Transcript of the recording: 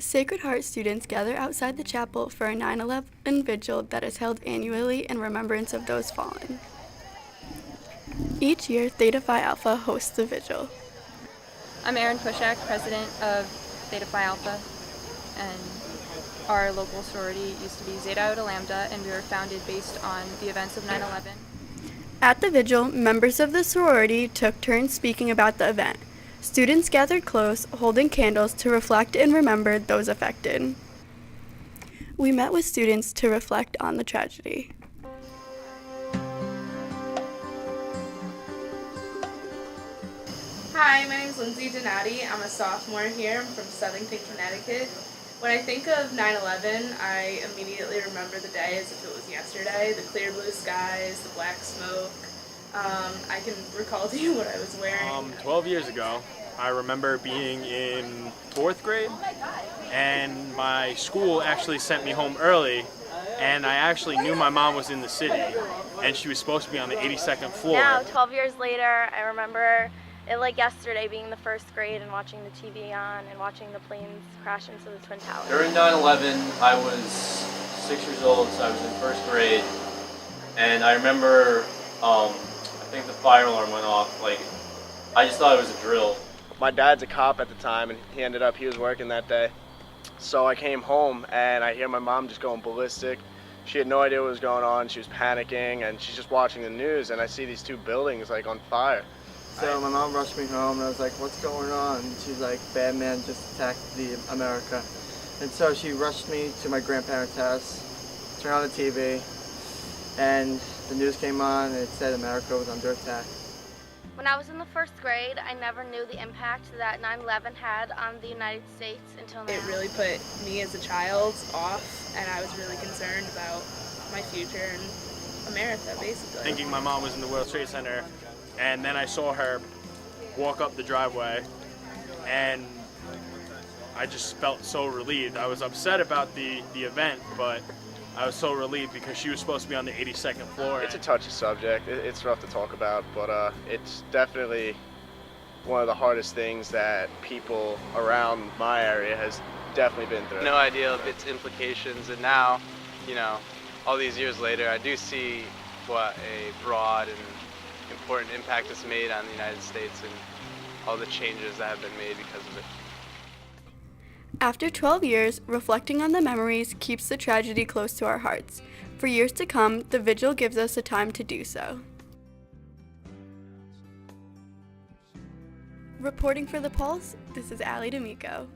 Sacred Heart students gather outside the chapel for a 9/11 vigil that is held annually in remembrance of those fallen. Each year, Theta Phi Alpha hosts the vigil. I'm Erin Pushak, president of Theta Phi Alpha, and our local sorority used to be Zeta Iota Lambda, and we were founded based on the events of 9/11. At the vigil, members of the sorority took turns speaking about the event. Students gathered close, holding candles to reflect and remember those affected. We met with students to reflect on the tragedy. Hi, my name is Lindsay Donati. I'm a sophomore here. I'm from Southington, Connecticut. When I think of 9/11, I immediately remember the day as if it was yesterday. The clear blue skies, the black smoke. I can recall to you what I was wearing. 12 years ago, I remember being in 4th grade, and my school actually sent me home early, and I actually knew my mom was in the city, and she was supposed to be on the 82nd floor. Now, 12 years later, I remember it like yesterday, being in the 1st grade and watching the TV on and watching the planes crash into the Twin Towers. During 9/11, I was 6 years old, so I was in 1st grade, and I remember, I think the fire alarm went off. Like, I just thought it was a drill. My dad's a cop at the time, and he was working that day. So I came home, and I hear my mom just going ballistic. She had no idea what was going on. She was panicking, and she's just watching the news, and I see these 2 buildings like on fire. So my mom rushed me home, and I was like, what's going on? And she's like, bad man just attacked the America. And so she rushed me to my grandparents' house, turned on the TV, and the news came on, and it said America was under attack. When I was in the 1st grade, I never knew the impact that 9/11 had on the United States until now. It really put me as a child off, and I was really concerned about my future in America, basically. Thinking my mom was in the World Trade Center, and then I saw her walk up the driveway, and I just felt so relieved. I was upset about the event, but I was so relieved because she was supposed to be on the 82nd floor. It's a touchy subject. It's rough to talk about, but it's definitely one of the hardest things that people around my area has definitely been through. No idea of its implications, and now, all these years later, I do see what a broad and important impact it's made on the United States and all the changes that have been made because of it. After 12 years, reflecting on the memories keeps the tragedy close to our hearts. For years to come, the vigil gives us a time to do so. Reporting for The Pulse, this is Allie D'Amico.